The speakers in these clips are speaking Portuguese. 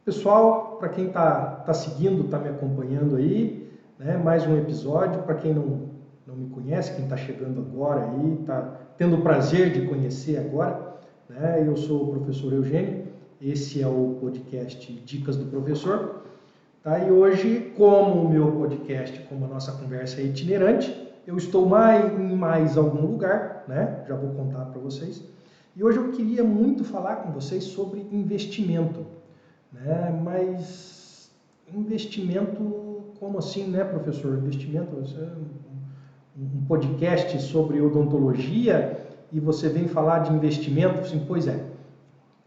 Pessoal, para quem está seguindo, está me acompanhando aí, né, mais um episódio. Para quem não me conhece, quem está chegando agora aí, está tendo o prazer de conhecer agora, né, eu sou o professor Eugênio, esse é o podcast Dicas do Professor. Tá? E hoje, como o meu podcast, como a nossa conversa é itinerante, eu estou em mais algum lugar, né, já vou contar para vocês. E hoje eu queria muito falar com vocês sobre investimento. Né? Mas investimento, como assim, né, professor? Investimento, um podcast sobre odontologia e você vem falar de investimento? Assim, pois é,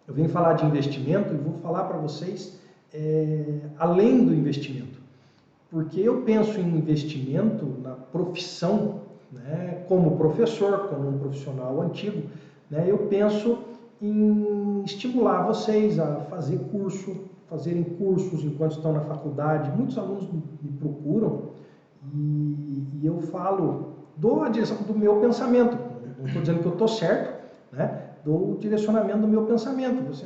eu venho falar de investimento e vou falar para vocês além do investimento. Porque eu penso em investimento na profissão, né, como professor, como um profissional antigo, né, eu penso em estimular vocês a fazerem cursos enquanto estão na faculdade. Muitos alunos me procuram e eu falo, dou a direção do meu pensamento. Não estou dizendo que eu estou certo, né? Dou o direcionamento do meu pensamento. Você,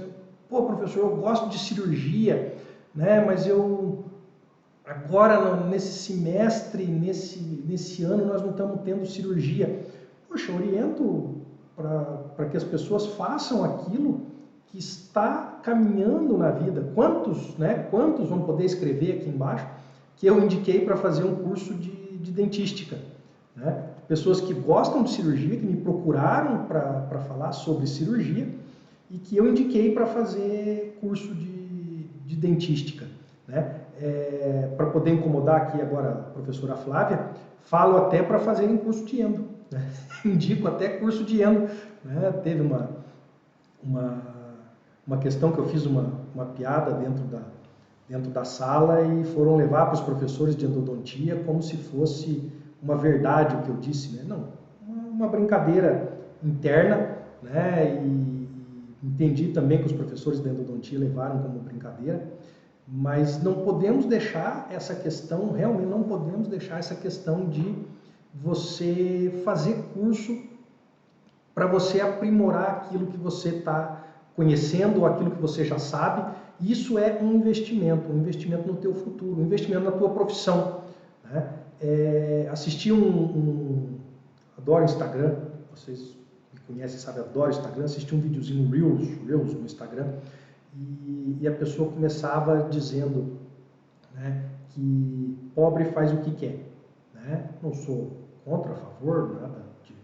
pô, professor, eu gosto de cirurgia, né? Mas eu agora nesse semestre, nesse ano, nós não estamos tendo cirurgia. Poxa, oriento para que as pessoas façam aquilo que está caminhando na vida. Quantos vão poder escrever aqui embaixo que eu indiquei para fazer um curso de dentística? Né? Pessoas que gostam de cirurgia, que me procuraram para falar sobre cirurgia e que eu indiquei para fazer curso de dentística. Né? Para poder incomodar aqui agora a professora Flávia, falo até para fazerem curso de endo. Né? Indico até curso de endo. Né? Teve uma questão que eu fiz uma piada dentro da sala e foram levar para os professores de endodontia como se fosse uma verdade o que eu disse. Né? Não, uma brincadeira interna, né? E entendi também que os professores de endodontia levaram como brincadeira. Mas não podemos deixar essa questão, realmente não podemos deixar essa questão de você fazer curso para você aprimorar aquilo que você está conhecendo ou aquilo que você já sabe. Isso é um investimento no teu futuro, um investimento na tua profissão. Né? Assisti adoro Instagram, vocês me conhecem, sabem, adoro Instagram, assisti um videozinho Reels no Instagram, e a pessoa começava dizendo, né, que pobre faz o que quer. Né? Não sou contra, a favor, nada de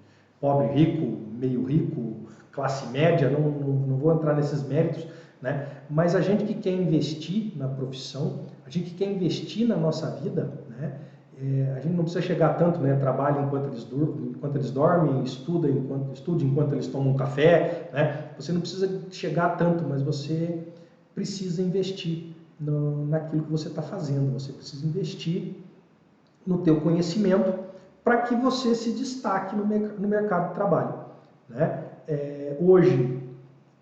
pobre, rico, meio rico, classe média, não vou entrar nesses méritos, né? Mas a gente que quer investir na profissão, a gente que quer investir na nossa vida, né? A gente não precisa chegar tanto, né? Trabalha enquanto eles dormem, estude enquanto eles tomam um café, né? Você não precisa chegar tanto, mas você precisa investir naquilo que você está fazendo. Você precisa investir no teu conhecimento para que você se destaque no mercado de trabalho. Né? Hoje,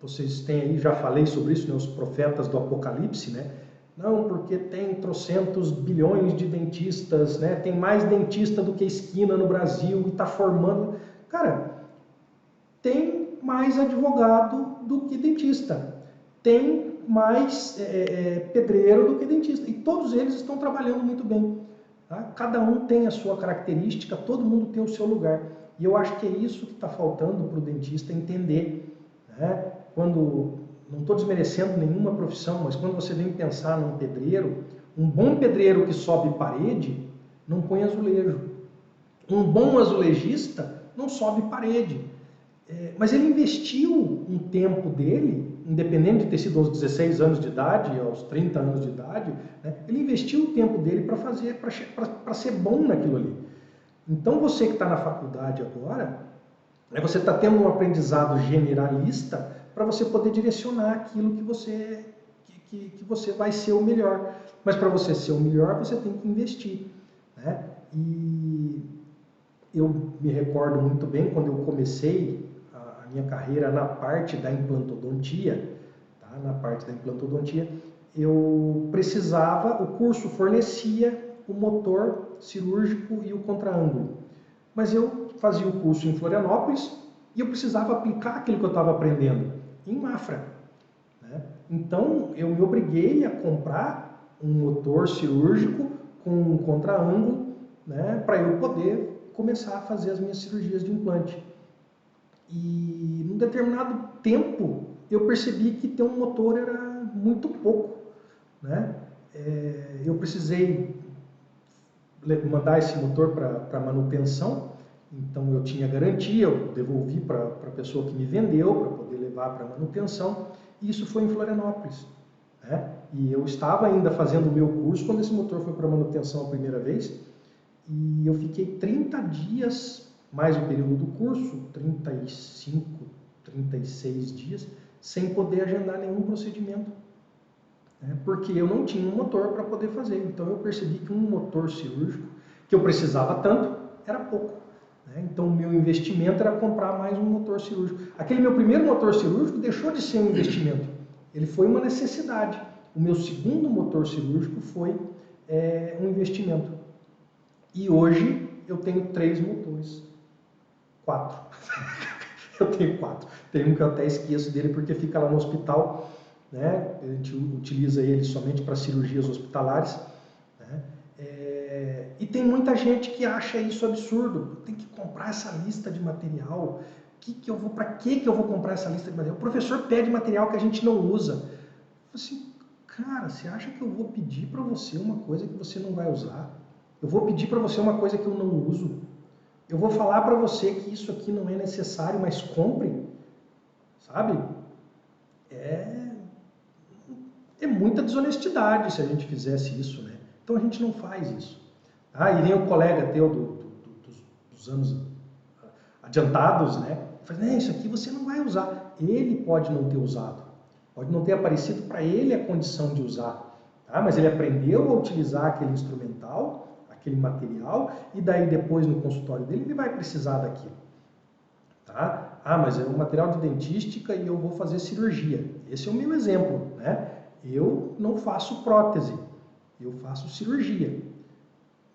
vocês têm aí, já falei sobre isso, né? Os profetas do Apocalipse, né? Não, porque tem trocentos bilhões de dentistas, né? Tem mais dentista do que esquina no Brasil e está formando. Cara, tem mais advogado do que dentista, tem mais pedreiro do que dentista, e todos eles estão trabalhando muito bem. Tá? Cada um tem a sua característica, todo mundo tem o seu lugar. E eu acho que é isso que está faltando para o dentista entender. Né? Não estou desmerecendo nenhuma profissão, mas quando você vem pensar num pedreiro, um bom pedreiro que sobe parede não põe azulejo. Um bom azulejista não sobe parede. Mas ele investiu um tempo dele, independente de ter sido aos 16 anos de idade, aos 30 anos de idade, né? Ele investiu o tempo dele para ser bom naquilo ali. Então você que está na faculdade agora, você está tendo um aprendizado generalista para você poder direcionar aquilo que você vai ser o melhor. Mas para você ser o melhor, você tem que investir. Né? E eu me recordo muito bem quando eu comecei a minha carreira na parte da implantodontia, tá? Na parte da implantodontia, eu precisava, o curso fornecia o motor cirúrgico e o contraângulo. Mas eu fazia o curso em Florianópolis e eu precisava aplicar aquilo que eu estava aprendendo em Mafra. né? Então, eu me obriguei a comprar um motor cirúrgico com um contra-ângulo, né, para eu poder começar a fazer as minhas cirurgias de implante. E num determinado tempo, eu percebi que ter um motor era muito pouco, né? Eu precisei mandar esse motor para manutenção, então eu tinha garantia, eu devolvi para a pessoa que me vendeu para poder levar para manutenção, e isso foi em Florianópolis, né? E eu estava ainda fazendo o meu curso quando esse motor foi para manutenção a primeira vez, e eu fiquei 30 dias, mais o período do curso, 35, 36 dias, sem poder agendar nenhum procedimento, né? Porque eu não tinha um motor para poder fazer. Então eu percebi que um motor cirúrgico, que eu precisava tanto, era pouco, né? Então o meu investimento era comprar mais um motor cirúrgico. Aquele meu primeiro motor cirúrgico deixou de ser um investimento, ele foi uma necessidade. O meu segundo motor cirúrgico foi um investimento. E hoje eu tenho 3 motores. 4. Eu tenho 4. Tem um que eu até esqueço dele porque fica lá no hospital, né? A gente utiliza ele somente para cirurgias hospitalares, né? E tem muita gente que acha isso absurdo. Tem que comprar essa lista de material. Para que eu vou comprar essa lista de material? O professor pede material que a gente não usa. Assim, cara, você acha que eu vou pedir para você uma coisa que você não vai usar? Eu vou pedir para você uma coisa que eu não uso? Eu vou falar para você que isso aqui não é necessário, mas compre? Sabe? É muita desonestidade se a gente fizesse isso, né? Então a gente não faz isso. E nem o colega teu dos anos adiantados, né? Fala, isso aqui você não vai usar. Ele pode não ter usado. Pode não ter aparecido para ele a condição de usar. Tá? Mas ele aprendeu a utilizar aquele instrumental, aquele material, e daí depois no consultório dele ele vai precisar daquilo. Tá? Mas é um material de dentística e eu vou fazer cirurgia. Esse é o meu exemplo, né? Eu não faço prótese, eu faço cirurgia.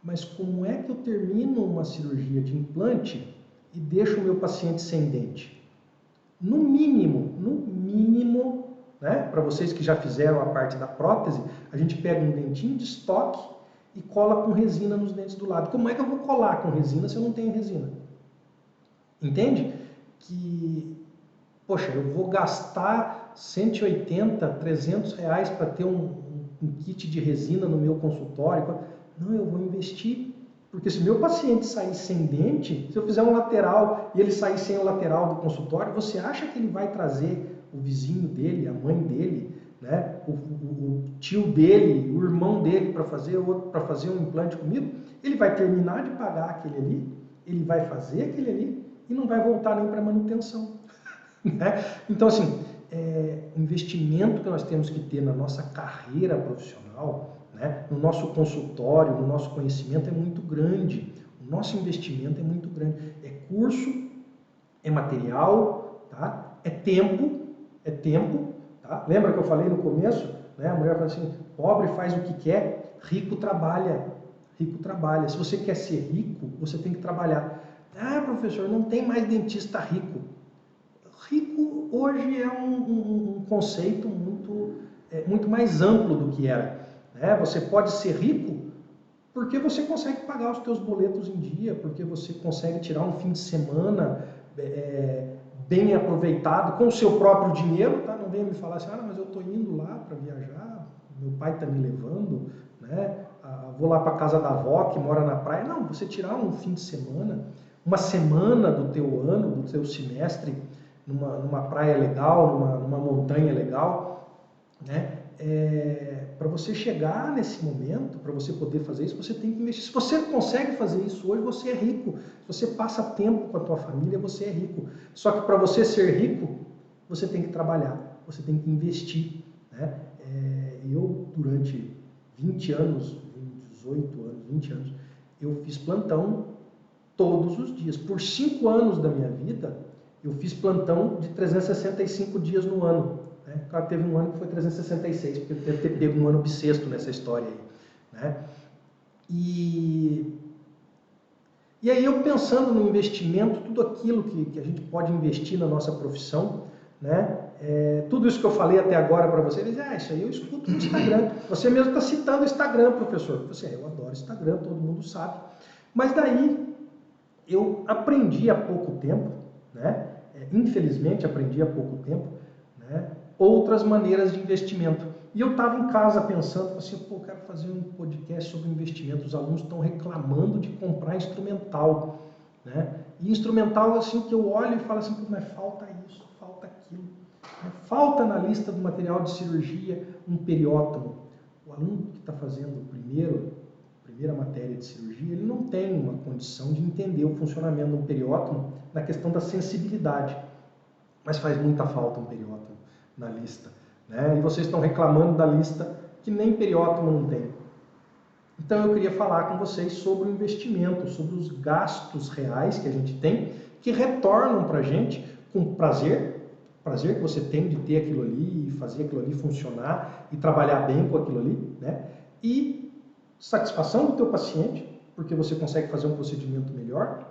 Mas como é que eu termino uma cirurgia de implante e deixo o meu paciente sem dente? No mínimo, né? Para vocês que já fizeram a parte da prótese, a gente pega um dentinho de estoque e cola com resina nos dentes do lado. Como é que eu vou colar com resina se eu não tenho resina? Entende? Que, poxa, eu vou gastar 180, 300 reais para ter um kit de resina no meu consultório. Não, eu vou investir. Porque se meu paciente sair sem dente, se eu fizer um lateral e ele sair sem o lateral do consultório, você acha que ele vai trazer o vizinho dele, a mãe dele, né, o tio dele, o irmão dele para fazer um implante comigo? Ele vai terminar de pagar aquele ali, ele vai fazer aquele ali e não vai voltar nem para manutenção. Né? Então, assim, o investimento que nós temos que ter na nossa carreira profissional, né, no nosso consultório, no nosso conhecimento é muito grande. O nosso investimento é muito grande. É curso, é material, tá? É tempo, tá? Lembra que eu falei no começo? Né? A mulher fala assim, pobre faz o que quer, rico trabalha. Rico trabalha. Se você quer ser rico, você tem que trabalhar. Professor, não tem mais dentista rico. Rico hoje é um conceito muito mais amplo do que era. Né? Você pode ser rico porque você consegue pagar os teus boletos em dia, porque você consegue tirar um fim de semana bem aproveitado com o seu próprio dinheiro. Tá? Não venha me falar assim, mas eu estou indo lá para viajar, meu pai está me levando, né? Vou lá para a casa da avó que mora na praia. Não, você tirar um fim de semana, uma semana do teu ano, do teu semestre, numa praia legal, numa montanha legal, né? Para você chegar nesse momento, para você poder fazer isso, você tem que investir. Se você consegue fazer isso hoje, você é rico. Se você passa tempo com a tua família, você é rico. Só que para você ser rico, você tem que trabalhar, você tem que investir. Né? Eu, durante 20 anos, 18 anos, 20 anos, eu fiz plantão todos os dias. Por 5 anos da minha vida, eu fiz plantão de 365 dias no ano. Né? Claro, teve um ano que foi 366, porque deve ter pego um ano bissexto nessa história aí. Né? E aí eu pensando no investimento, tudo aquilo que a gente pode investir na nossa profissão, né? Tudo isso que eu falei até agora para você, ele diz, isso aí eu escuto no Instagram. Você mesmo está citando o Instagram, professor. Eu adoro Instagram, todo mundo sabe. Mas daí, eu aprendi há pouco tempo, né? Infelizmente aprendi há pouco tempo, né? Outras maneiras de investimento. E eu estava em casa pensando, assim, quero fazer um podcast sobre investimento. Os alunos estão reclamando de comprar instrumental, né? E instrumental, assim, que eu olho e falo assim, mas falta isso, falta aquilo. Falta na lista do material de cirurgia um periótomo. O aluno que está fazendo a primeira matéria de cirurgia, ele não tem uma condição de entender o funcionamento de um periótomo na questão da sensibilidade. Mas faz muita falta um periótomo na lista, né? E vocês estão reclamando da lista que nem periótomo não tem. Então eu queria falar com vocês sobre o investimento, sobre os gastos reais que a gente tem, que retornam para a gente com prazer que você tem de ter aquilo ali e fazer aquilo ali funcionar e trabalhar bem com aquilo ali, né? E satisfação do teu paciente, porque você consegue fazer um procedimento melhor,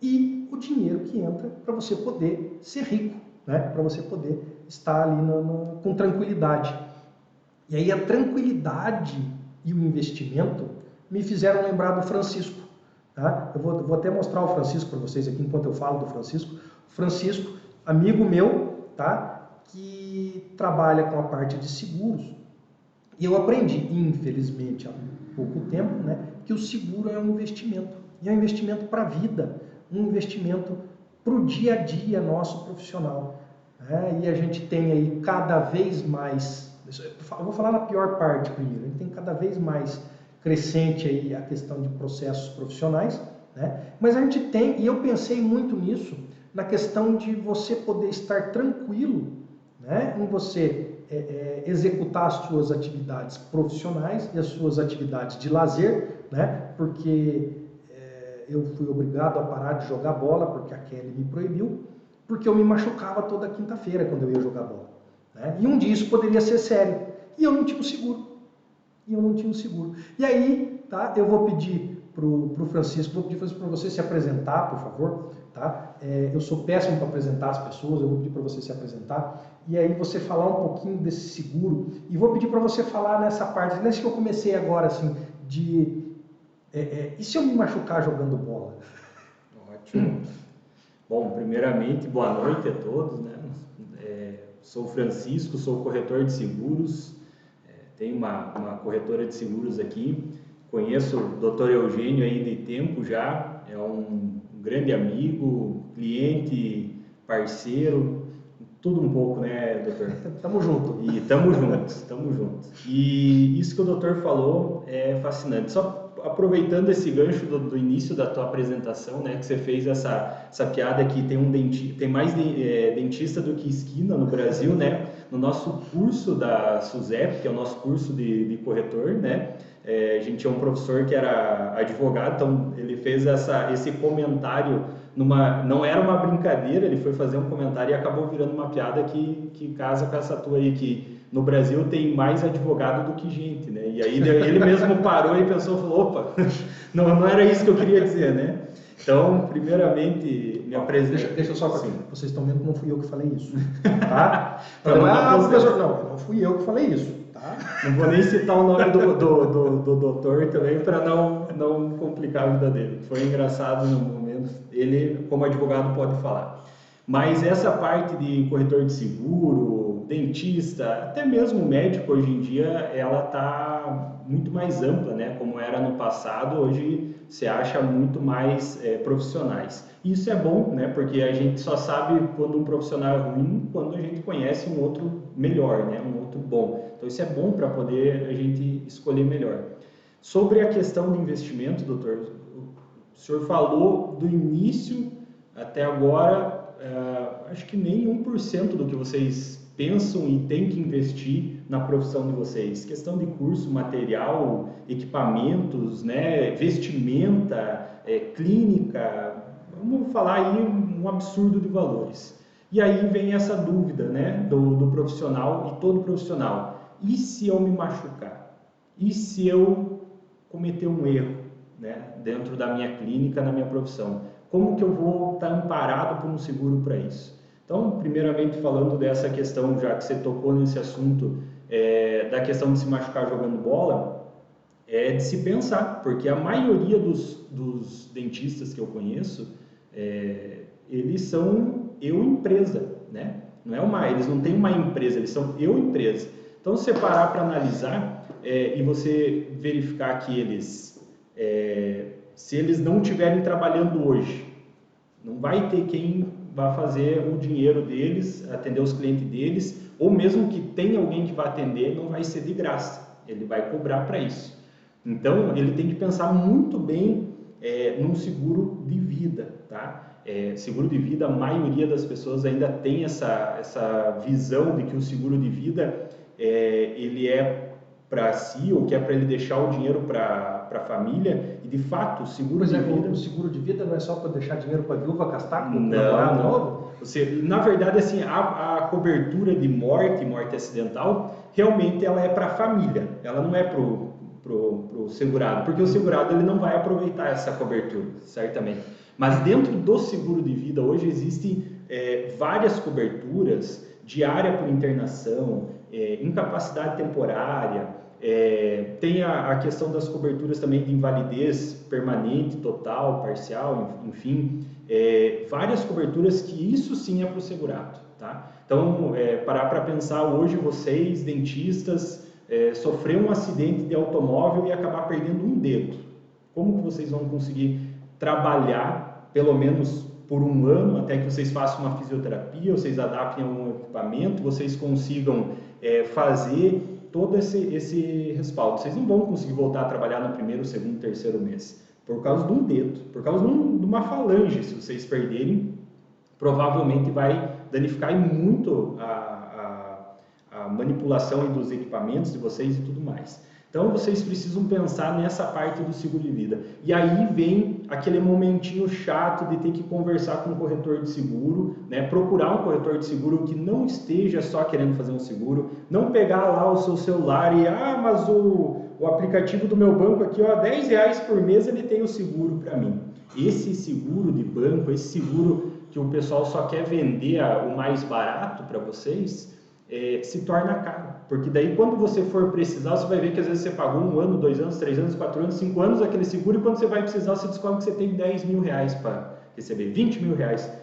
e o dinheiro que entra para você poder ser rico, né? Para você poder estar ali com tranquilidade. E aí a tranquilidade e o investimento me fizeram lembrar do Francisco. Tá? Eu vou até mostrar o Francisco para vocês aqui enquanto eu falo do Francisco. Francisco, amigo meu, tá? Que trabalha com a parte de seguros. E eu aprendi, infelizmente, há pouco tempo, né, que o seguro é um investimento. E é um investimento para a vida, um investimento para o dia a dia nosso profissional. Né? E a gente tem aí cada vez mais, eu vou falar na pior parte primeiro, a gente tem cada vez mais crescente aí a questão de processos profissionais, né? Mas a gente tem, e eu pensei muito nisso, na questão de você poder estar tranquilo, né, em você executar as suas atividades profissionais e as suas atividades de lazer, né, porque eu fui obrigado a parar de jogar bola, porque a Kelly me proibiu, porque eu me machucava toda quinta-feira quando eu ia jogar bola. Né? E um dia isso poderia ser sério, e eu não tinha o seguro. E aí, tá, eu vou pedir pro Francisco, vou pedir para você se apresentar, por favor, tá? Eu sou péssimo para apresentar as pessoas, eu vou pedir para você se apresentar e aí você falar um pouquinho desse seguro e vou pedir para você falar nessa parte, nesse que eu comecei agora, assim, e se eu me machucar jogando bola? Ótimo. Bom, primeiramente, boa noite a todos, né? Sou o Francisco, sou corretor de seguros, tenho uma corretora de seguros aqui, conheço o Dr. Eugênio aí de tempo já, é um grande amigo, cliente, parceiro, tudo um pouco, né, doutor? Tamo junto. E tamo juntos. E isso que o doutor falou é fascinante. Só aproveitando esse gancho do início da tua apresentação, né, que você fez essa piada que tem mais dentista do que esquina no Brasil, né? No nosso curso da SUSEP, que é o nosso curso de corretor, né? A gente tinha um professor que era advogado, então ele fez esse comentário não era uma brincadeira, ele foi fazer um comentário e acabou virando uma piada que casa com essa tua aí, que no Brasil tem mais advogado do que gente, né? E aí ele mesmo parou e pensou, falou, opa, não era isso que eu queria dizer, né? Então, primeiramente, me apresento. Deixa eu só assim, vocês estão vendo que não fui eu que falei isso, tá? Professor, não fui eu que falei isso, tá? Não vou nem citar o nome do doutor também para não complicar a vida dele. Foi engraçado no momento, ele como advogado pode falar. Mas essa parte de corretor de seguro, dentista, até mesmo médico hoje em dia, ela está muito mais ampla, né? Como era no passado, hoje se acha muito mais profissionais. Isso é bom, né? Porque a gente só sabe quando um profissional é ruim, quando a gente conhece um outro melhor, né? Um outro bom. Então isso é bom para poder a gente escolher melhor. Sobre a questão do investimento, doutor, o senhor falou do início até agora, acho que nem 1% do que vocês pensam e têm que investir na profissão de vocês. Questão de curso, material, equipamentos, né, vestimenta, clínica, vamos falar aí um absurdo de valores. E aí vem essa dúvida, né, do profissional e todo profissional. E se eu me machucar? E se eu cometer um erro, né, dentro da minha clínica, na minha profissão? Como que eu vou estar amparado por um seguro para isso? Então, primeiramente falando dessa questão, já que você tocou nesse assunto, da questão de se machucar jogando bola, é de se pensar, porque a maioria dos dentistas que eu conheço, eles são eu empresa, né? Não é eles não têm uma empresa, eles são eu empresa. Então, se você parar para analisar e você verificar que eles, se eles não estiverem trabalhando hoje, não vai ter quem vá fazer o dinheiro deles, atender os clientes deles, ou mesmo que tenha alguém que vá atender, não vai ser de graça, ele vai cobrar para isso. Então, ele tem que pensar muito bem num seguro de vida, tá? Seguro de vida, a maioria das pessoas ainda tem essa visão de que o seguro de vida ele é para si, ou que é para ele deixar o dinheiro para a família, e de fato o seguro de vida... O seguro de vida não é só para deixar dinheiro para a viúva gastar com o namorado novo? Na verdade, assim, a cobertura de morte acidental, realmente ela é para a família, ela não é pro segurado, porque o segurado ele não vai aproveitar essa cobertura, certamente. Mas dentro do seguro de vida hoje existem várias coberturas, diária por internação, incapacidade temporária, tem a questão das coberturas também de invalidez permanente, total, parcial, enfim, várias coberturas que isso sim é para o segurado, tá? Então, parar para pensar hoje, vocês, dentistas, sofrer um acidente de automóvel e acabar perdendo um dedo. Como que vocês vão conseguir trabalhar, pelo menos por um ano, até que vocês façam uma fisioterapia, vocês adaptem algum equipamento, vocês consigam fazer todo esse respaldo? Vocês não vão conseguir voltar a trabalhar no primeiro, segundo, terceiro mês, por causa de um dedo, por causa de uma falange. Se vocês perderem, provavelmente vai danificar muito a manipulação dos equipamentos de vocês e tudo mais. Então, vocês precisam pensar nessa parte do seguro de vida. E aí vem aquele momentinho chato de ter que conversar com um corretor de seguro, né? Procurar um corretor de seguro que não esteja só querendo fazer um seguro, não pegar lá o seu celular e, mas o aplicativo do meu banco aqui, ó, R$10 por mês, ele tem o seguro para mim. Esse seguro de banco, esse seguro que o pessoal só quer vender o mais barato para vocês, se torna caro, porque daí quando você for precisar, você vai ver que às vezes você pagou 1 ano, 2 anos, 3 anos, 4 anos, 5 anos aquele seguro, e quando você vai precisar, você descobre que você tem R$10 mil para receber, R$20 mil.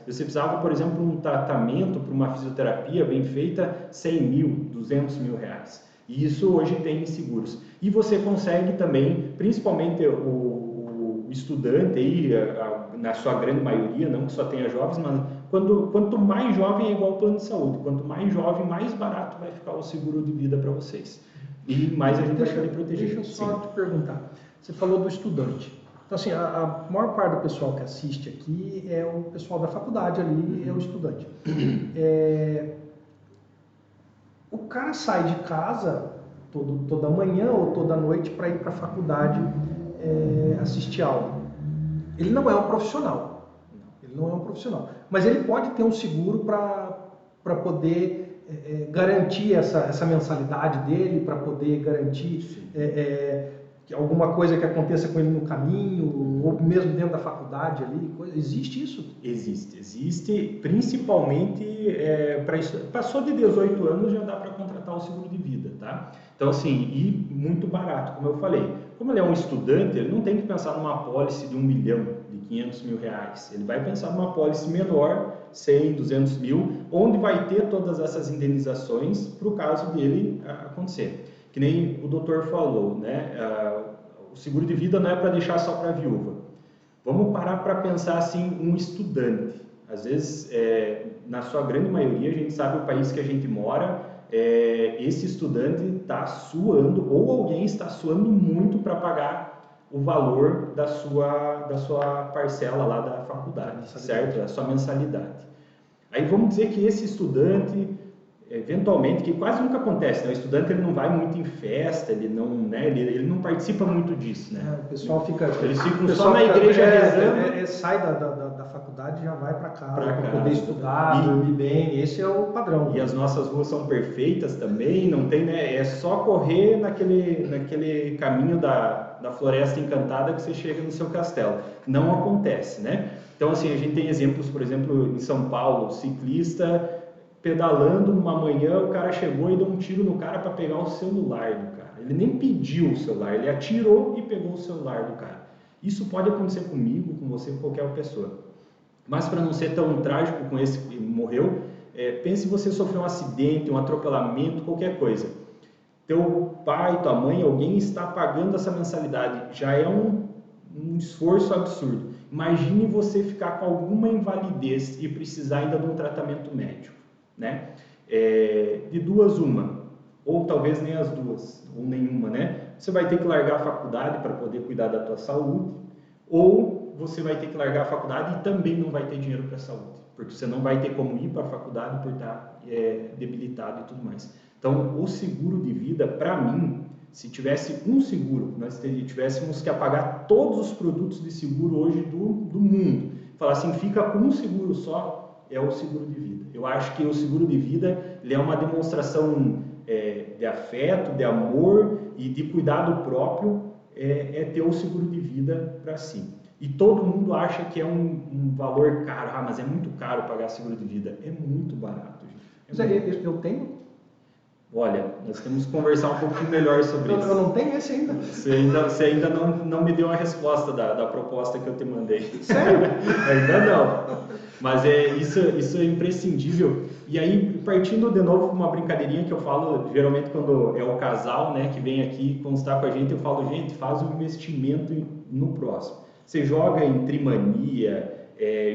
Você precisava, por exemplo, um tratamento para uma fisioterapia bem feita, 100 mil, 200 mil reais. E isso hoje tem em seguros. E você consegue também, principalmente o estudante aí, na sua grande maioria, não que só tenha jovens, mas quanto mais jovem é igual ao plano de saúde, quanto mais jovem, mais barato vai ficar o seguro de vida para vocês. E mais a gente vai poder proteger. Deixa eu só te perguntar, você falou do estudante. Então, assim, a maior parte do pessoal que assiste aqui é o pessoal da faculdade ali, é o estudante. O cara sai de casa toda manhã ou toda noite para ir para a faculdade assistir aula. Ele não é um profissional. Ele não é um profissional. Mas ele pode ter um seguro para poder garantir essa mensalidade dele, para poder garantir alguma coisa que aconteça com ele no caminho, ou mesmo dentro da faculdade ali. Existe isso? Existe, principalmente para isso. Passou de 18 anos, já dá para contratar o seguro de vida, tá? Então, assim, e muito barato, como eu falei. Como ele é um estudante, ele não tem que pensar numa apólice de 1 milhão, de 500 mil reais. Ele vai pensar numa apólice menor, 100, 200 mil, onde vai ter todas essas indenizações para o caso dele acontecer. Que nem o doutor falou, né? O seguro de vida não é para deixar só para a viúva. Vamos parar para pensar assim, um estudante. Às vezes, na sua grande maioria, a gente sabe o país que a gente mora, esse estudante está suando, ou alguém está suando muito para pagar o valor da sua parcela lá da faculdade, certo? A sua mensalidade. Aí vamos dizer que esse estudante eventualmente, que quase nunca acontece, né? O estudante ele não vai muito em festa, ele não, né? ele não participa muito disso, né? O pessoal fica... Eles ficam só na igreja rezando. Sai da faculdade e já vai para casa para casa, poder estudar, dormir bem. Esse é o padrão. E as nossas ruas são perfeitas também, não tem, né? É só correr naquele caminho da floresta encantada que você chega no seu castelo. Não acontece, né? Então, assim, a gente tem exemplos, por exemplo, em São Paulo, ciclista pedalando numa manhã, o cara chegou e deu um tiro no cara para pegar o celular do cara. Ele nem pediu o celular, ele atirou e pegou o celular do cara. Isso pode acontecer comigo, com você, com qualquer pessoa. Mas para não ser tão trágico com esse que morreu, pense se você sofreu um acidente, um atropelamento, qualquer coisa. Teu pai, tua mãe, alguém está pagando essa mensalidade. Já é um esforço absurdo. Imagine você ficar com alguma invalidez e precisar ainda de um tratamento médico, né? De duas, uma. Ou talvez nem as duas, ou nenhuma, né? Você vai ter que largar a faculdade para poder cuidar da tua saúde, ou você vai ter que largar a faculdade e também não vai ter dinheiro para a saúde, porque você não vai ter como ir para a faculdade por estar debilitado e tudo mais. Então, o seguro de vida, para mim, se tivesse um seguro, nós tivéssemos que apagar todos os produtos de seguro hoje do mundo, falar assim, fica com um seguro só, é o seguro de vida. Eu acho que o seguro de vida ele é uma demonstração de afeto, de amor e de cuidado próprio, ter o seguro de vida para si. E todo mundo acha que é um valor caro, mas é muito caro pagar seguro de vida. É muito barato, gente. Eu tenho? Olha, nós temos que conversar um pouquinho melhor sobre isso. Eu não tenho esse ainda. Você ainda não me deu a resposta da proposta que eu te mandei. Sério? Ainda não. Mas isso é imprescindível. E aí, partindo de novo com uma brincadeirinha que eu falo, geralmente quando é o casal, né, que vem aqui constar com a gente, eu falo, gente, faz um investimento no próximo. Você joga em Trimania,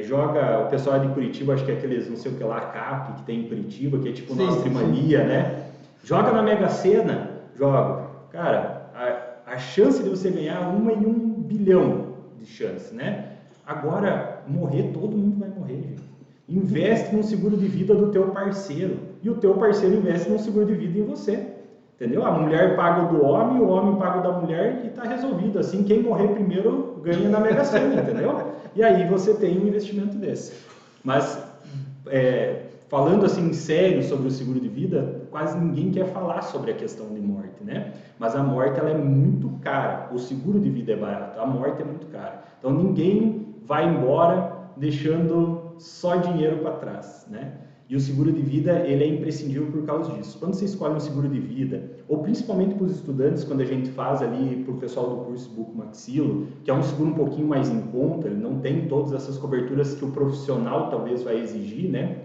joga, o pessoal de Curitiba, acho que é aqueles, não sei o que lá, CAP, que tem em Curitiba, que é tipo nossa Trimania, né? Joga na Mega Sena, joga. Cara, a chance de você ganhar 1 em 1 bilhão de chance, né? Agora, morrer, todo mundo vai morrer, gente. Investe num seguro de vida do teu parceiro. E o teu parceiro investe num seguro de vida em você. Entendeu? A mulher paga o do homem, o homem paga o da mulher e está resolvido. Assim, quem morrer primeiro ganha na Mega Sena, entendeu? E aí você tem um investimento desse. Mas, falando assim sério sobre o seguro de vida, quase ninguém quer falar sobre a questão de morte, né? Mas a morte ela é muito cara. O seguro de vida é barato, a morte é muito cara. Então ninguém vai embora deixando só dinheiro para trás, né? E o seguro de vida ele é imprescindível por causa disso. Quando você escolhe um seguro de vida, ou principalmente para os estudantes, quando a gente faz ali para o pessoal do curso Buco Maxilo, que é um seguro um pouquinho mais em conta, ele não tem todas essas coberturas que o profissional talvez vai exigir, né?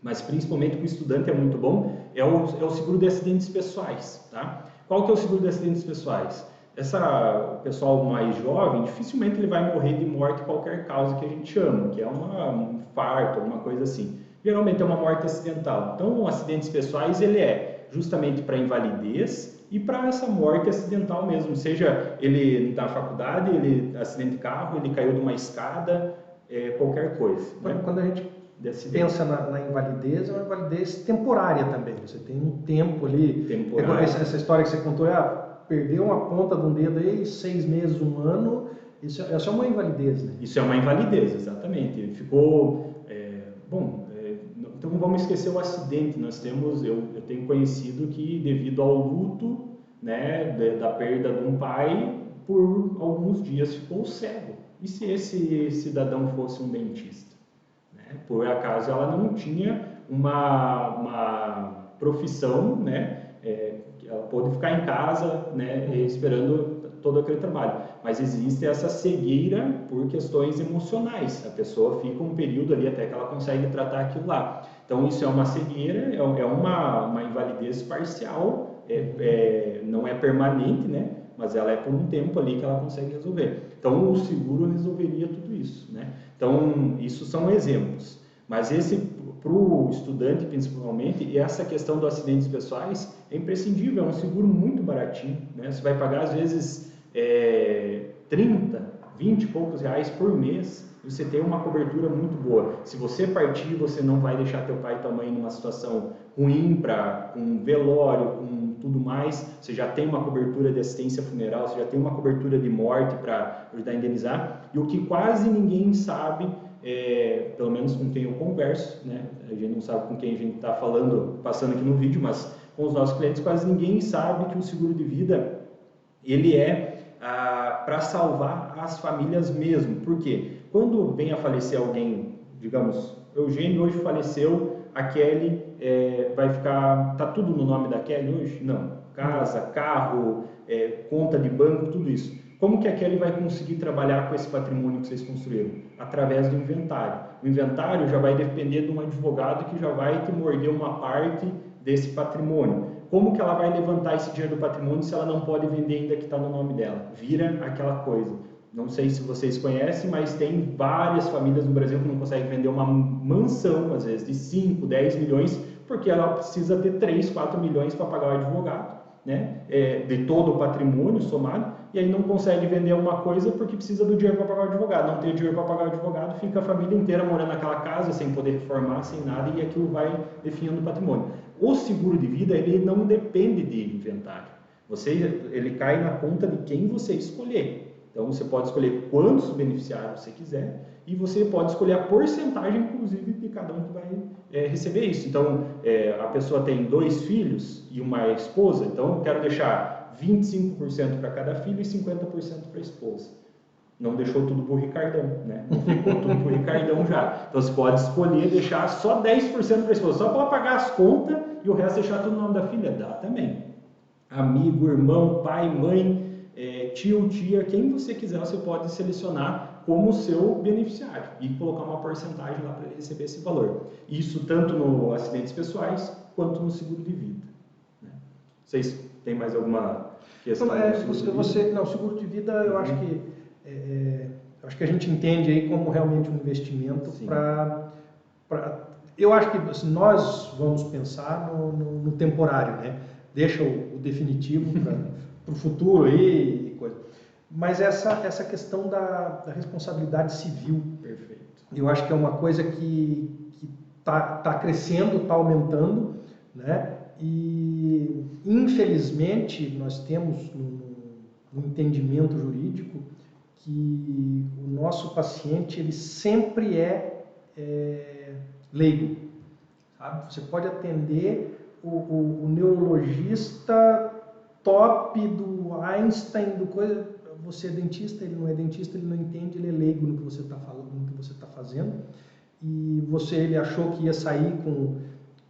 Mas principalmente para o estudante é muito bom, é o seguro de acidentes pessoais, tá? Qual que é o seguro de acidentes pessoais? O pessoal mais jovem, dificilmente ele vai morrer de morte qualquer causa que a gente chama, que é um infarto, alguma coisa assim. Geralmente é uma morte acidental. Então, acidentes pessoais, ele é justamente para invalidez e para essa morte acidental mesmo, seja ele na faculdade, ele acidente de carro, ele caiu de uma escada, qualquer coisa. Né? Quando a gente pensa na invalidez, é uma invalidez temporária também. Você tem um tempo ali. Essa história que você contou, perdeu uma ponta de um dedo aí, 6 meses, 1 ano, isso é uma invalidez, né? Isso é uma invalidez, exatamente. Ele ficou... Então vamos esquecer o acidente. Eu tenho conhecido que devido ao luto, né, da perda de um pai, por alguns dias ficou cego. E se esse cidadão fosse um dentista? Né? Por acaso ela não tinha uma profissão, né? Ela pôde ficar em casa, né, esperando todo aquele trabalho. Mas existe essa cegueira por questões emocionais. A pessoa fica um período ali até que ela consegue tratar aquilo lá. Então, isso é uma cegueira, é uma invalidez parcial, não é permanente, né? Mas ela é por um tempo ali que ela consegue resolver. Então, o seguro resolveria tudo isso, né? Então, isso são exemplos. Mas para o estudante, principalmente, e essa questão dos acidentes pessoais é imprescindível, é um seguro muito baratinho, né? Você vai pagar, às vezes, 30, 20 e poucos reais por mês, você tem uma cobertura muito boa. Se você partir, você não vai deixar teu pai e tua mãe numa situação ruim com velório, com tudo mais. Você já tem uma cobertura de assistência funeral, você já tem uma cobertura de morte para ajudar a indenizar. E o que quase ninguém sabe, pelo menos com quem eu converso, né? A gente não sabe com quem a gente está falando, passando aqui no vídeo, mas com os nossos clientes, quase ninguém sabe que o seguro de vida ele para salvar as famílias mesmo. Por quê? Quando vem a falecer alguém, digamos, Eugênio hoje faleceu, a Kelly vai ficar, tá tudo no nome da Kelly hoje? Não. Casa, carro, conta de banco, tudo isso. Como que a Kelly vai conseguir trabalhar com esse patrimônio que vocês construíram? Através do inventário. O inventário já vai depender de um advogado que já vai te morder uma parte desse patrimônio. Como que ela vai levantar esse dinheiro do patrimônio se ela não pode vender ainda que está no nome dela? Vira aquela coisa. Não sei se vocês conhecem, mas tem várias famílias no Brasil que não conseguem vender uma mansão, às vezes de 5, 10 milhões, porque ela precisa ter 3, 4 milhões para pagar o advogado, né? De todo o patrimônio somado, e aí não consegue vender uma coisa porque precisa do dinheiro para pagar o advogado. Não tem dinheiro para pagar o advogado, fica a família inteira morando naquela casa, sem poder reformar, sem nada, e aquilo vai definhando o patrimônio. O seguro de vida, ele não depende de inventário. Ele cai na conta de quem você escolher. Então, você pode escolher quantos beneficiários você quiser e você pode escolher a porcentagem, inclusive, de cada um que vai receber isso. Então, a pessoa tem 2 filhos e uma esposa, então eu quero deixar 25% para cada filho e 50% para a esposa. Não deixou tudo para o Ricardão, né? Não ficou tudo para o Ricardão já. Então, você pode escolher deixar só 10% para a esposa, só para pagar as contas e o resto deixar tudo no nome da filha. Dá também. Amigo, irmão, pai, mãe, tio, tia, quem você quiser, você pode selecionar como seu beneficiário e colocar uma porcentagem lá para ele receber esse valor. Isso tanto no acidentes pessoais quanto no seguro de vida. Né? Vocês têm mais alguma questão? Não, seguro de vida eu acho que a gente entende aí como realmente um investimento eu acho que assim, nós vamos pensar no temporário, né? Deixa o definitivo para o futuro aí e coisa. Mas essa questão da responsabilidade civil, perfeito. Eu acho que é uma coisa que tá crescendo, está aumentando, né? E infelizmente nós temos no entendimento jurídico que o nosso paciente ele sempre é leigo, sabe? Você pode atender o neurologista top do Einstein, do coisa, você é dentista, ele não é dentista, ele não entende, ele é leigo no que você está falando, no que você está fazendo, e ele achou que ia sair com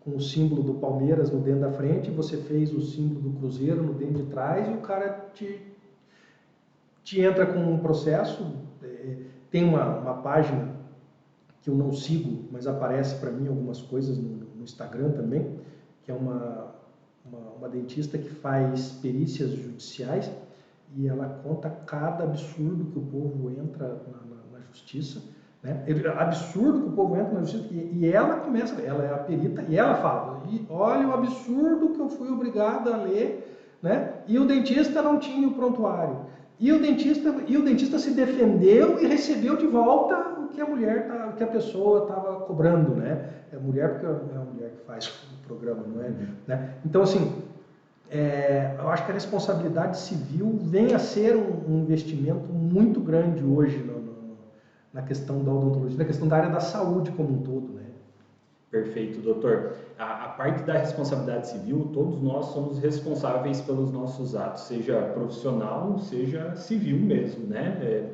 o símbolo do Palmeiras no dente da frente, você fez o símbolo do Cruzeiro no dente de trás e o cara te entra com um processo. Tem uma página que eu não sigo, mas aparece para mim algumas coisas no Instagram também, que é uma dentista que faz perícias judiciais e ela conta cada absurdo que o povo entra na justiça, né? Absurdo que o povo entra na justiça e ela é a perita e ela fala, olha o absurdo que eu fui obrigada a ler, né? E o dentista não tinha o prontuário. E o dentista se defendeu e recebeu de volta o que a pessoa estava cobrando, né? É mulher porque é a mulher que faz o programa, não é? Né? Então, assim, eu acho que a responsabilidade civil vem a ser um investimento muito grande hoje na questão da odontologia, na questão da área da saúde como um todo, né? Perfeito, doutor. A parte da responsabilidade civil, todos nós somos responsáveis pelos nossos atos, seja profissional, seja civil mesmo, né?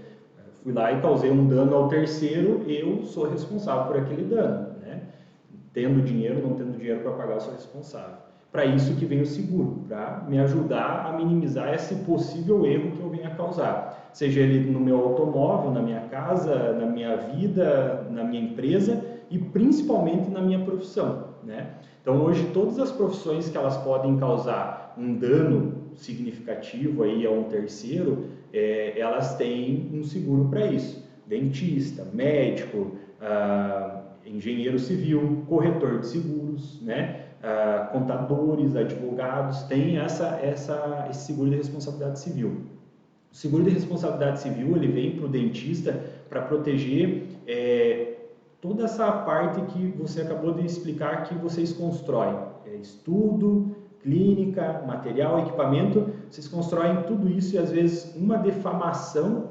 Fui lá e causei um dano ao terceiro, eu sou responsável por aquele dano, né? Tendo dinheiro, não tendo dinheiro para pagar, eu sou responsável. Para isso que vem o seguro, para me ajudar a minimizar esse possível erro que eu venha causar. Seja ele no meu automóvel, na minha casa, na minha vida, na minha empresa e principalmente na minha profissão, né? Então hoje todas as profissões que elas podem causar um dano significativo aí a um terceiro, elas têm um seguro para isso. Dentista, médico, engenheiro civil, corretor de seguros, né? Contadores, advogados, têm esse seguro de responsabilidade civil. O seguro de responsabilidade civil, ele vem para o dentista para proteger toda essa parte que você acabou de explicar que vocês constroem. Estudo, clínica, material, equipamento, vocês constroem tudo isso e às vezes uma difamação,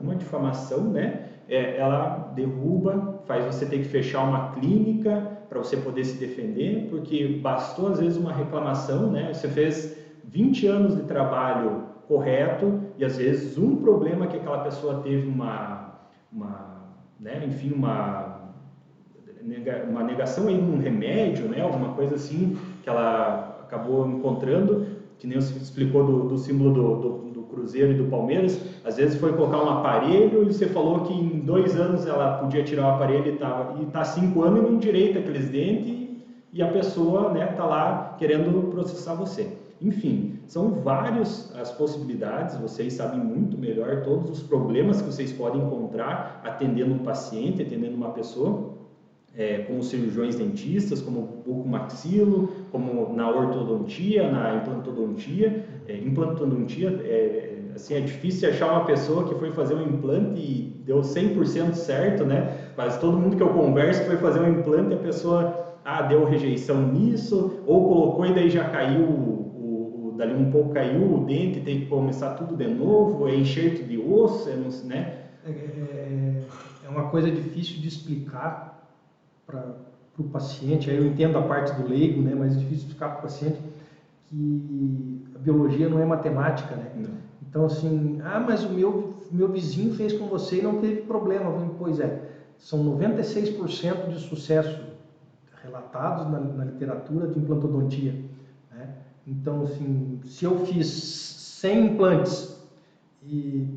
né? Ela derruba, faz você ter que fechar uma clínica para você poder se defender, porque bastou às vezes uma reclamação, né? Você fez 20 anos de trabalho correto e às vezes um problema que aquela pessoa teve uma negação em um remédio, né? Alguma coisa assim que ela acabou encontrando, que nem você explicou do símbolo do Cruzeiro e do Palmeiras. Às vezes foi colocar um aparelho e você falou que em 2 anos ela podia tirar o aparelho e está 5 anos e não endireita aqueles dentes e a pessoa, né, está lá querendo processar você. Enfim, são várias as possibilidades, vocês sabem muito melhor todos os problemas que vocês podem encontrar atendendo um paciente, atendendo uma pessoa, como cirurgiões dentistas, como bucomaxilo, como na ortodontia, na implantodontia. Implantodontia, assim, é difícil achar uma pessoa que foi fazer um implante e deu 100% certo, né? Mas todo mundo que eu converso foi fazer um implante e a pessoa deu rejeição nisso, ou colocou e daí já caiu, dali um pouco caiu o dente, tem que começar tudo de novo, é enxerto de osso, né? É uma coisa difícil de explicar para o paciente. Aí eu entendo a parte do leigo, né? Mas é difícil explicar para o paciente que a biologia não é matemática, né? Não. Então, assim, mas o meu vizinho fez com você e não teve problema. Pois é, são 96% de sucesso relatados na literatura de implantodontia, né? Então, assim, se eu fiz 100 implantes e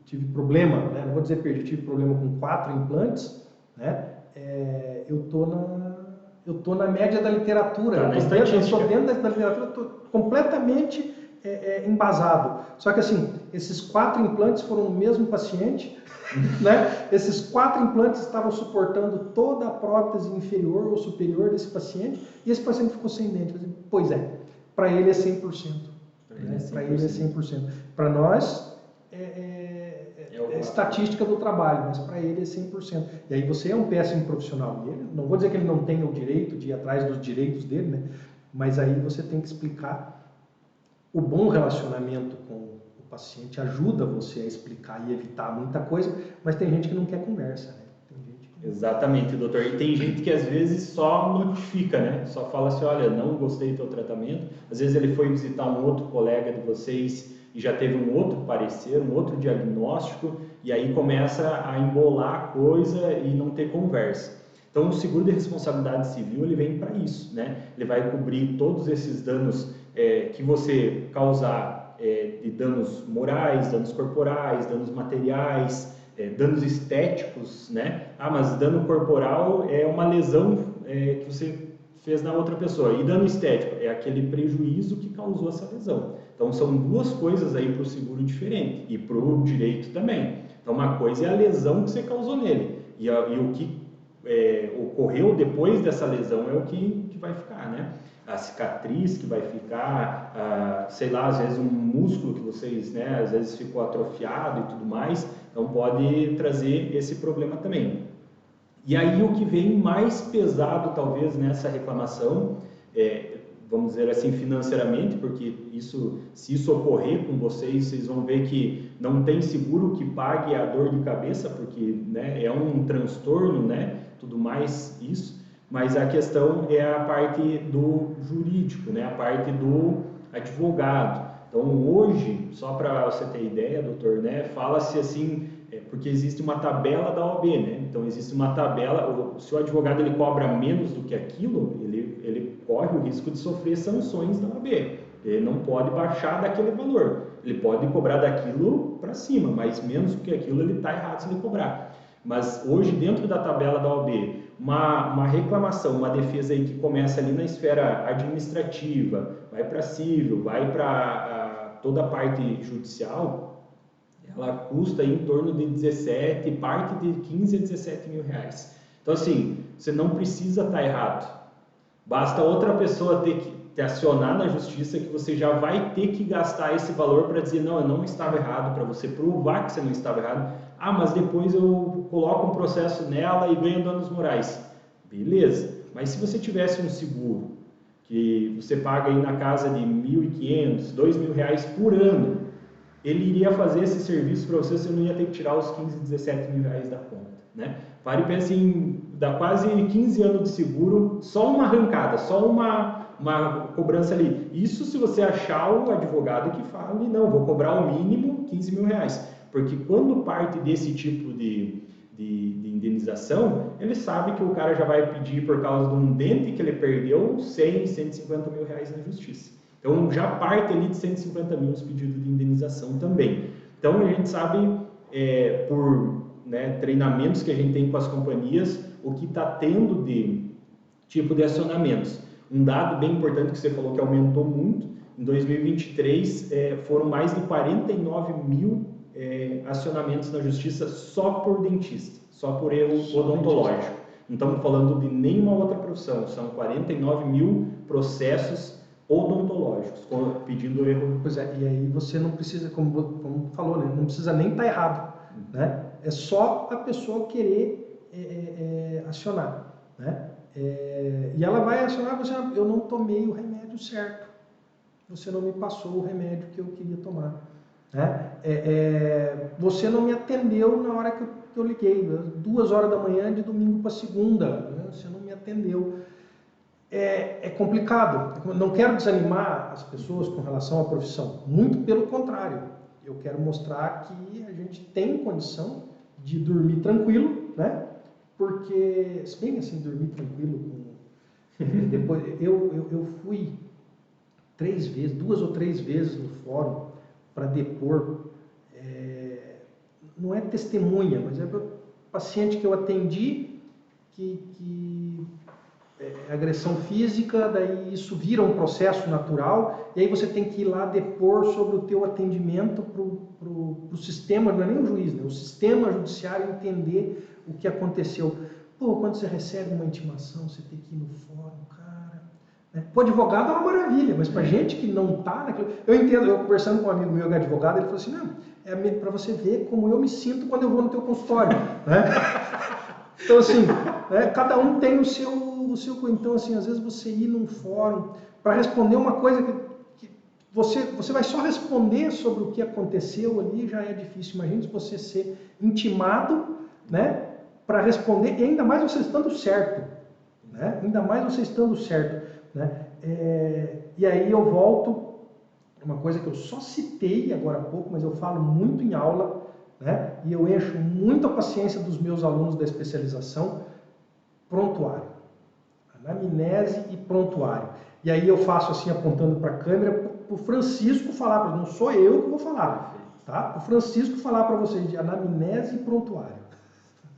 tive problema, né? Não vou dizer perdi, tive problema com 4 implantes, né? Eu tô na média da literatura, eu estou dentro da literatura, estou completamente embasado. Só que assim, esses 4 implantes foram no mesmo paciente, né? Esses 4 implantes estavam suportando toda a prótese inferior ou superior desse paciente e esse paciente ficou sem dente. Pois é, para ele é 100%. Para ele é 100%. Para nós é estatística do trabalho, mas para ele é 100%. E aí você é um péssimo profissional. E ele, não vou dizer que ele não tenha o direito de ir atrás dos direitos dele, né? Mas aí você tem que explicar. O bom relacionamento com o paciente ajuda você a explicar e evitar muita coisa, mas tem gente que não quer conversa, né? Exatamente, doutor. E tem gente que às vezes só notifica, né? Só fala assim, olha, não gostei do teu tratamento. Às vezes ele foi visitar um outro colega de vocês e já teve um outro parecer, um outro diagnóstico, e aí começa a embolar a coisa e não ter conversa. Então, o seguro de responsabilidade civil, ele vem para isso, né? Ele vai cobrir todos esses danos que você causar, de danos morais, danos corporais, danos materiais, danos estéticos, né? Mas dano corporal é uma lesão que você fez na outra pessoa. E dano estético é aquele prejuízo que causou essa lesão. Então, são duas coisas aí para o seguro diferente e para o direito também. Então, uma coisa é a lesão que você causou nele e o que ocorreu depois dessa lesão é o que vai ficar, né? A cicatriz que vai ficar, sei lá, às vezes um músculo que vocês, né, às vezes ficou atrofiado e tudo mais, então pode trazer esse problema também. E aí o que vem mais pesado talvez nessa reclamação, vamos dizer assim, financeiramente, porque se isso ocorrer com vocês vão ver que não tem seguro que pague a dor de cabeça, porque, né, é um transtorno, né, tudo mais isso. Mas a questão é a parte do jurídico, né? A parte do advogado. Então, hoje, só para você ter ideia, doutor, né? Fala-se assim, porque existe uma tabela da OAB, né? Então, existe uma tabela, se o advogado ele cobra menos do que aquilo, ele corre o risco de sofrer sanções da OAB. Ele não pode baixar daquele valor. Ele pode cobrar daquilo para cima, mas menos do que aquilo ele está errado se ele cobrar. Mas hoje, dentro da tabela da OAB, uma reclamação, uma defesa aí que começa ali na esfera administrativa, vai para civil, vai para toda a parte judicial, ela custa aí em torno de 17, parte de 15 a 17 mil reais. Então, assim, você não precisa estar errado. Basta outra pessoa ter te acionar na justiça que você já vai ter que gastar esse valor para dizer, não, eu não estava errado, para você provar que você não estava errado. Ah, mas depois eu coloco um processo nela e ganho danos morais. Beleza, mas se você tivesse um seguro, que você paga aí na casa de R$1.500, R$2.000 por ano, ele iria fazer esse serviço para você, você não ia ter que tirar os 15, 17 mil reais da conta, né? Pare e pense em dar quase 15 anos de seguro, só uma arrancada, só uma cobrança ali. Isso se você achar o advogado que fale, não, vou cobrar o mínimo 15 mil reais. Porque quando parte desse tipo de indenização, ele sabe que o cara já vai pedir por causa de um dente que ele perdeu 100, 150 mil reais na justiça. Então já parte ali de 150 mil os pedidos de indenização também. Então a gente sabe por treinamentos que a gente tem com as companhias, o que está tendo de tipo de acionamentos. Um dado bem importante que você falou que aumentou muito, em 2023 foram mais de 49 mil acionamentos na justiça só por dentista, só por erro odontológico. Não estamos falando de nenhuma outra profissão, são 49 mil processos odontológicos, pedindo erro. Pois é, e aí você não precisa, como falou, né? Não precisa nem estar errado, né? É só a pessoa querer acionar, né? E ela vai acionar você, eu não tomei o remédio certo, você não me passou o remédio que eu queria tomar, né? Você não me atendeu na hora que eu liguei, 2 horas da manhã de domingo para segunda, né? Você não me atendeu. É complicado. Não quero desanimar as pessoas com relação à profissão, muito pelo contrário. Eu quero mostrar que a gente tem condição de dormir tranquilo, né? Porque, se bem assim, dormir tranquilo, depois eu fui 2 ou 3 vezes no fórum para depor, não é testemunha, mas é paciente que eu atendi que agressão física, daí isso vira um processo natural, e aí você tem que ir lá depor sobre o teu atendimento para o sistema, não é nem o juiz, né? O sistema judiciário entender o que aconteceu. Pô, quando você recebe uma intimação, você tem que ir no fórum, cara. Né? Pô, advogado é uma maravilha, mas para gente que não está naquilo... Eu entendo, eu conversando com um amigo meu que é advogado, ele falou assim, não, é para você ver como eu me sinto quando eu vou no teu consultório. Né? Então, assim, cada um tem o seu... Então, assim, às vezes você ir num fórum para responder uma coisa que você vai só responder sobre o que aconteceu ali, já é difícil. Imagina se você ser intimado, né, para responder, e ainda mais você estando certo. Né? Ainda mais você estando certo. Né? E aí eu volto, uma coisa que eu só citei agora há pouco, mas eu falo muito em aula, né? E eu encho muito a paciência dos meus alunos da especialização, prontuário. Anamnese e prontuário. E aí eu faço assim, apontando para a câmera, para o Francisco falar, não sou eu que vou falar, tá? Para o Francisco falar para vocês de anamnese e prontuário.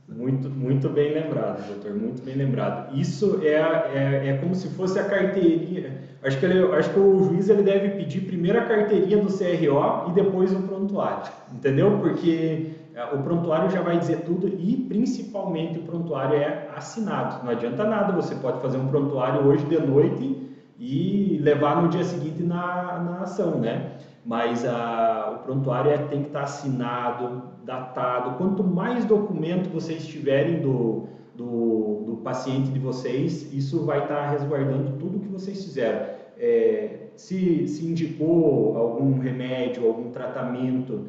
Muito, muito bem lembrado, doutor, muito bem lembrado. Isso é como se fosse a carteirinha. Acho que o juiz ele deve pedir primeiro a carteirinha do CRO e depois o prontuário, entendeu? Porque o prontuário já vai dizer tudo e principalmente o prontuário é assinado. Não adianta nada, você pode fazer um prontuário hoje de noite e levar no dia seguinte na ação, né? Mas o prontuário tem que estar assinado, datado. Quanto mais documento vocês tiverem do paciente de vocês, isso vai estar resguardando tudo que vocês fizeram. Se indicou algum remédio, algum tratamento,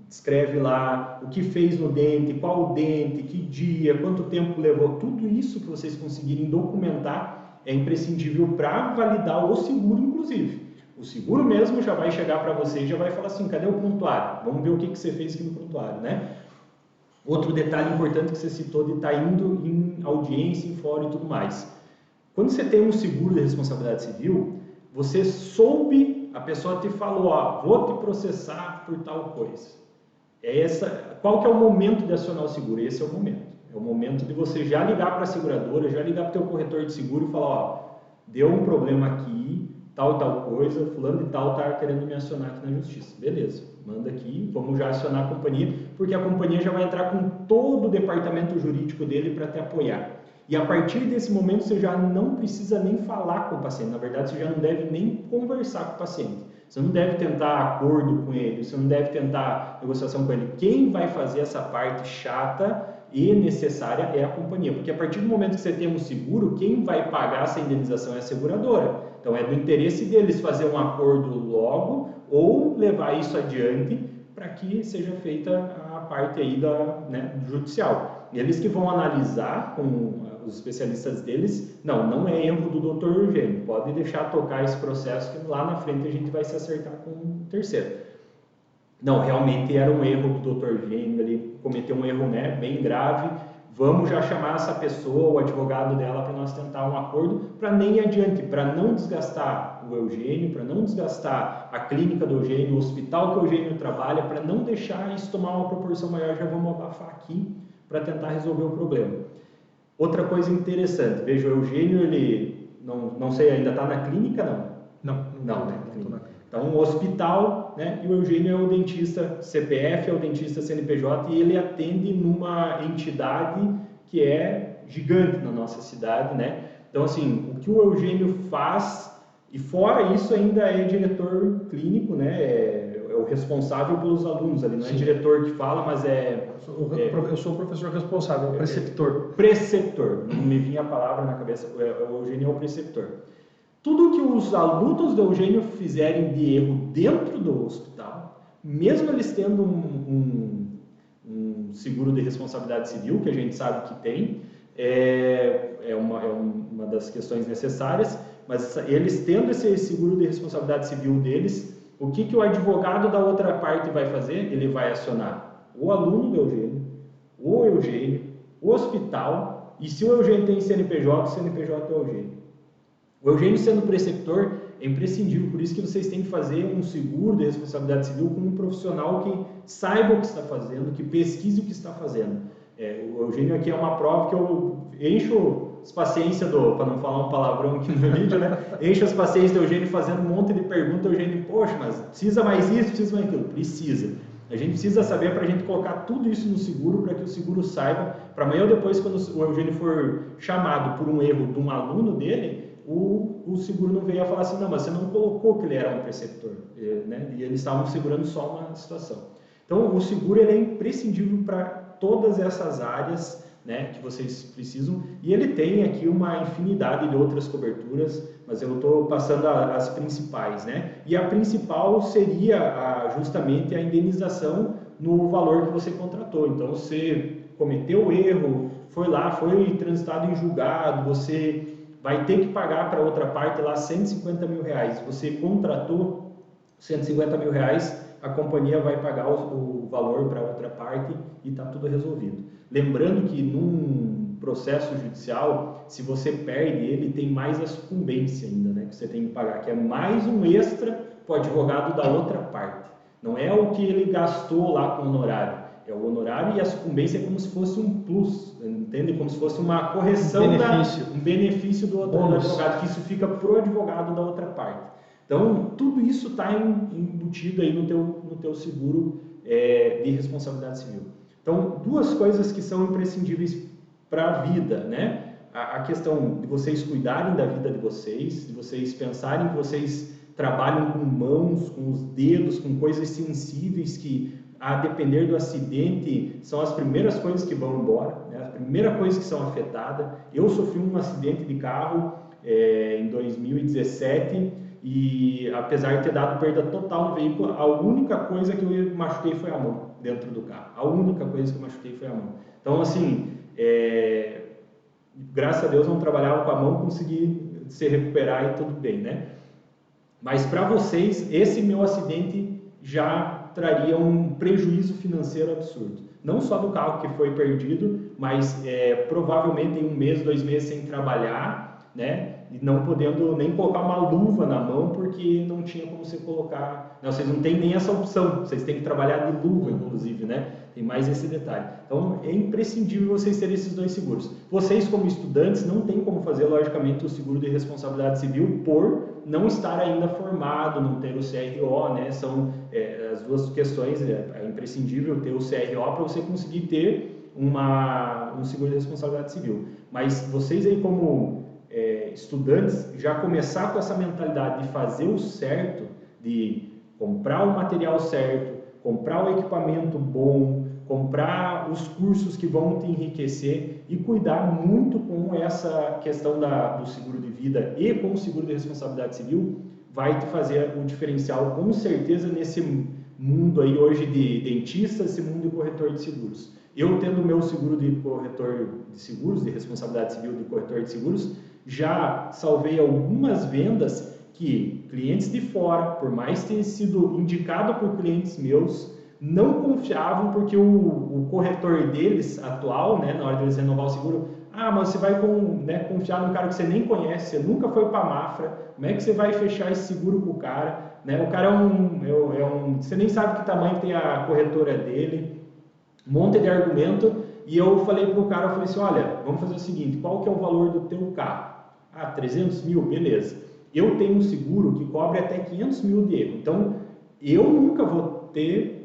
escreve lá o que fez no dente, qual o dente, que dia, quanto tempo levou, tudo isso que vocês conseguirem documentar é imprescindível para validar o seguro, inclusive. O seguro mesmo já vai chegar para você e já vai falar assim, cadê o prontuário? Vamos ver o que você fez aqui no prontuário, né? Outro detalhe importante que você citou de estar indo em audiência, em fórum e tudo mais. Quando você tem um seguro de responsabilidade civil, você soube, a pessoa te falou, vou te processar por tal coisa. Qual que é o momento de acionar o seguro? Esse é o momento. É o momento de você já ligar para a seguradora, já ligar para o teu corretor de seguro e falar, deu um problema aqui, tal coisa, fulano de tal está querendo me acionar aqui na justiça. Beleza, manda aqui, vamos já acionar a companhia, porque a companhia já vai entrar com todo o departamento jurídico dele para te apoiar. E a partir desse momento você já não precisa nem falar com o paciente, na verdade você já não deve nem conversar com o paciente. Você não deve tentar acordo com ele, você não deve tentar negociação com ele. Quem vai fazer essa parte chata e necessária é a companhia, porque a partir do momento que você tem um seguro, quem vai pagar essa indenização é a seguradora. Então é do interesse deles fazer um acordo logo ou levar isso adiante para que seja feita a parte aí judicial. Eles que vão analisar com os especialistas deles, não é erro do Dr. Eugênio, pode deixar tocar esse processo que lá na frente a gente vai se acertar com o terceiro. Não, realmente era um erro do Dr. Eugênio, ele cometeu um erro bem grave, vamos já chamar essa pessoa, o advogado dela, para nós tentar um acordo, para nem ir adiante, para não desgastar o Eugênio, para não desgastar a clínica do Eugênio, o hospital que o Eugênio trabalha, para não deixar isso tomar uma proporção maior, já vamos abafar aqui para tentar resolver o problema. Outra coisa interessante, veja, o Eugênio, ele, não sei, ainda está na clínica, não? Não, né? Então, o hospital, e o Eugênio é o dentista CPF, é o dentista CNPJ, e ele atende numa entidade que é gigante na nossa cidade, Então, assim, o que o Eugênio faz, e fora isso ainda é diretor clínico, é o responsável pelos alunos ali, não é diretor que fala, mas eu sou o professor responsável, o preceptor. Preceptor, não me vinha a palavra na cabeça, o Eugênio é o preceptor. Tudo que os alunos do Eugênio fizerem de erro dentro do hospital, mesmo eles tendo um seguro de responsabilidade civil, que a gente sabe que tem, é uma das questões necessárias, mas eles tendo esse seguro de responsabilidade civil deles, o que o advogado da outra parte vai fazer? Ele vai acionar o aluno do Eugênio, o Eugênio, o hospital, e se o Eugênio tem CNPJ, o CNPJ é o Eugênio. O Eugênio sendo preceptor é imprescindível, por isso que vocês têm que fazer um seguro de responsabilidade civil com um profissional que saiba o que está fazendo, que pesquise o que está fazendo. O Eugênio aqui é uma prova que eu encho as paciências para não falar um palavrão aqui no vídeo, encho as paciências do Eugênio fazendo um monte de perguntas, Eugênio, poxa, mas precisa mais isso, precisa mais aquilo? Precisa. A gente precisa saber para a gente colocar tudo isso no seguro, para que o seguro saiba, para amanhã ou depois, quando o Eugênio for chamado por um erro de um aluno dele, o seguro não veio a falar assim, não, mas você não colocou que ele era um preceptor, e eles estavam segurando só uma situação. Então, o seguro ele é imprescindível para todas essas áreas que vocês precisam, e ele tem aqui uma infinidade de outras coberturas, mas eu estou passando as principais, E a principal seria justamente a indenização no valor que você contratou. Então, você cometeu erro, foi transitado em julgado, você vai ter que pagar para outra parte lá R$150 mil. Você contratou R$150 mil, a companhia vai pagar o valor para outra parte e está tudo resolvido. Lembrando que num processo judicial, se você perde ele, tem mais a sucumbência ainda, que você tem que pagar, que é mais um extra para o advogado da outra parte. Não é o que ele gastou lá com o honorário. É o honorário e a sucumbência é como se fosse um plus, entende? Como se fosse uma correção, um benefício do outro advogado, que isso fica para o advogado da outra parte. Então, tudo isso está embutido aí no teu seguro de responsabilidade civil. Então, duas coisas que são imprescindíveis para a vida, A questão de vocês cuidarem da vida de vocês pensarem que vocês trabalham com mãos, com os dedos, com coisas sensíveis que, a depender do acidente, são as primeiras coisas que vão embora, a primeira coisa que são afetadas. Eu sofri um acidente de carro em 2017 e, apesar de ter dado perda total no veículo, a única coisa que eu machuquei foi a mão dentro do carro. A única coisa que eu machuquei foi a mão. Então, assim, graças a Deus não trabalhava com a mão, consegui se recuperar e tudo bem, Mas para vocês, esse meu acidente já traria um prejuízo financeiro absurdo. Não só do carro que foi perdido, mas provavelmente em 1 mês, 2 meses sem trabalhar, e não podendo nem colocar uma luva na mão, porque não tinha como você colocar. Vocês não têm nem essa opção, vocês têm que trabalhar de luva, inclusive, Tem mais esse detalhe. Então, é imprescindível vocês terem esses 2 seguros. Vocês, como estudantes, não tem como fazer, logicamente, o seguro de responsabilidade civil por não estar ainda formado, não ter o CRO, São as duas questões, é imprescindível ter o CRO para você conseguir ter um seguro de responsabilidade civil. Mas vocês aí como estudantes, já começar com essa mentalidade de fazer o certo, de comprar o material certo, comprar o equipamento bom, comprar os cursos que vão te enriquecer e cuidar muito com essa questão do seguro de vida e com o seguro de responsabilidade civil, vai te fazer um diferencial com certeza nesse mundo aí hoje de dentista, esse mundo de corretor de seguros. Eu tendo o meu seguro de corretor de seguros, de responsabilidade civil de corretor de seguros, já salvei algumas vendas que clientes de fora, por mais ter sido indicado por clientes meus, não confiavam porque o corretor deles atual, né, na hora de eles renovar o seguro, mas você vai confiar num cara que você nem conhece, você nunca foi para a Mafra, como é que você vai fechar esse seguro com o cara? Né? O cara você nem sabe que tamanho tem a corretora dele, um monte de argumento, e eu falei para o cara, eu falei assim, olha, vamos fazer o seguinte, qual que é o valor do teu carro? 300 mil, beleza. Eu tenho um seguro que cobre até 500 mil de erro, então eu nunca vou ter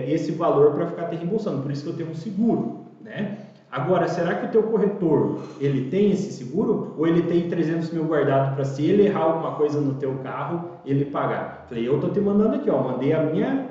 esse valor para ficar te reembolsando, por isso que eu tenho um seguro, né? Agora, será que o teu corretor, ele tem esse seguro? Ou ele tem 300 mil guardado para se ele errar alguma coisa no teu carro, ele pagar? Falei, eu tô te mandando aqui, ó, mandei a minha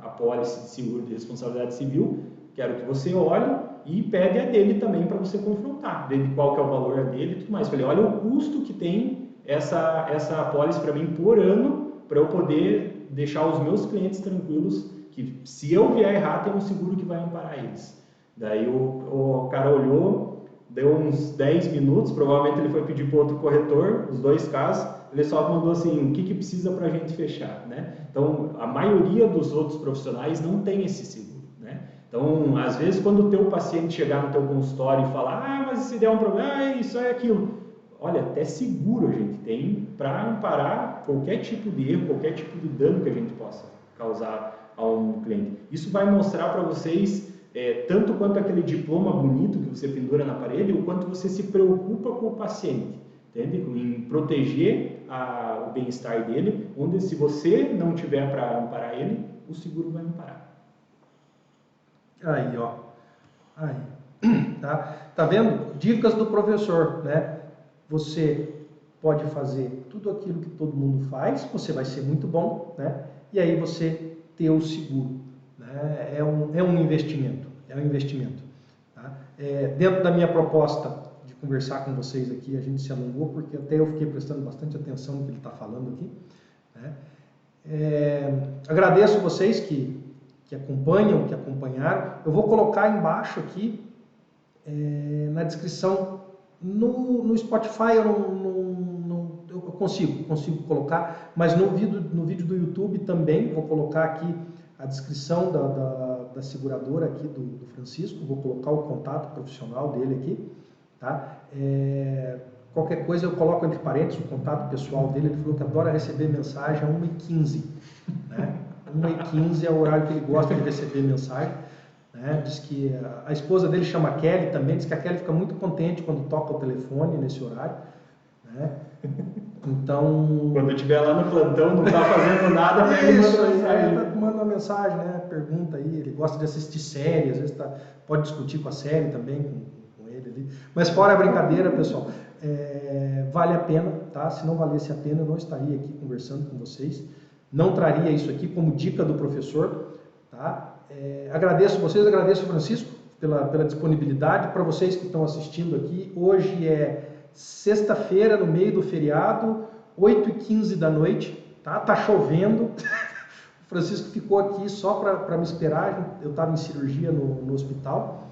apólice de seguro de responsabilidade civil, quero que você olhe e pede a dele também para você confrontar, ver qual que é o valor dele e tudo mais. Falei, olha o custo que tem essa apólice para mim por ano, para eu poder deixar os meus clientes tranquilos, que se eu vier errar, tem um seguro que vai amparar eles. Daí o cara olhou, deu uns 10 minutos, provavelmente ele foi pedir para outro corretor, os dois casos, ele só mandou assim, o que precisa para a gente fechar, né? Então, a maioria dos outros profissionais não tem esse seguro, né? Então, às vezes, quando o teu paciente chegar no teu consultório e falar, mas se der um problema, isso é aquilo. Olha, até seguro a gente tem para amparar qualquer tipo de erro, qualquer tipo de dano que a gente possa causar a um cliente. Isso vai mostrar para vocês tanto quanto aquele diploma bonito que você pendura na parede, o quanto você se preocupa com o paciente, entende? Em proteger o bem-estar dele, onde se você não tiver para amparar ele, o seguro vai amparar. Aí, ó. Aí. Tá vendo? Dicas do professor, né? Você pode fazer tudo aquilo que todo mundo faz, você vai ser muito bom, né? E aí você ter o seguro, né? É um investimento, tá? Dentro da minha proposta de conversar com vocês aqui, a gente se alongou, porque até eu fiquei prestando bastante atenção no que ele está falando aqui, né? Agradeço vocês que acompanham, que acompanharam. Eu vou colocar embaixo aqui, na descrição, no Spotify eu consigo colocar, mas no vídeo do YouTube também vou colocar aqui a descrição da seguradora aqui do Francisco, vou colocar o contato profissional dele aqui, tá? Qualquer coisa eu coloco entre parênteses o contato pessoal dele, ele falou que adora receber mensagem a 1h15, né? 1h15 é o horário que ele gosta de receber mensagem, né? Diz que a esposa dele chama Kelly também, diz que a Kelly fica muito contente quando toca o telefone nesse horário, né? Então... Quando eu estiver lá no plantão, não está fazendo nada, manda uma mensagem, né? Pergunta aí, ele gosta de assistir série, às vezes pode discutir com a série também, com ele ali. Mas fora a brincadeira, pessoal, vale a pena, tá? Se não valesse a pena, eu não estaria aqui conversando com vocês, não traria isso aqui como dica do professor, tá? Agradeço vocês, agradeço o Francisco pela disponibilidade. Para vocês que estão assistindo aqui, hoje é sexta-feira, no meio do feriado, 8h15 da noite, tá? Tá chovendo. O Francisco ficou aqui só para me esperar. Eu estava em cirurgia no hospital,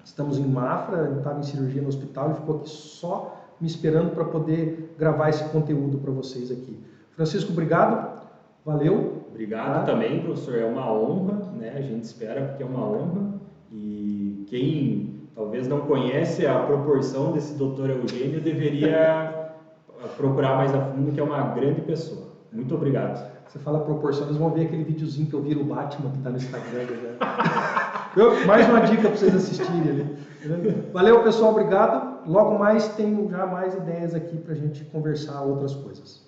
estamos em Mafra, eu estava em cirurgia no hospital, ele ficou aqui só me esperando para poder gravar esse conteúdo para vocês aqui. Francisco, obrigado, valeu. Obrigado também, professor, é uma honra, né? A gente espera porque é uma honra, e quem talvez não conhece a proporção desse Dr. Eugênio deveria procurar mais a fundo, que é uma grande pessoa. Muito obrigado. Você fala proporção, eles vão ver aquele videozinho que eu viro o Batman que está no Instagram. Mais uma dica para vocês assistirem ali. Valeu, pessoal, obrigado. Logo mais tenho já mais ideias aqui para a gente conversar outras coisas.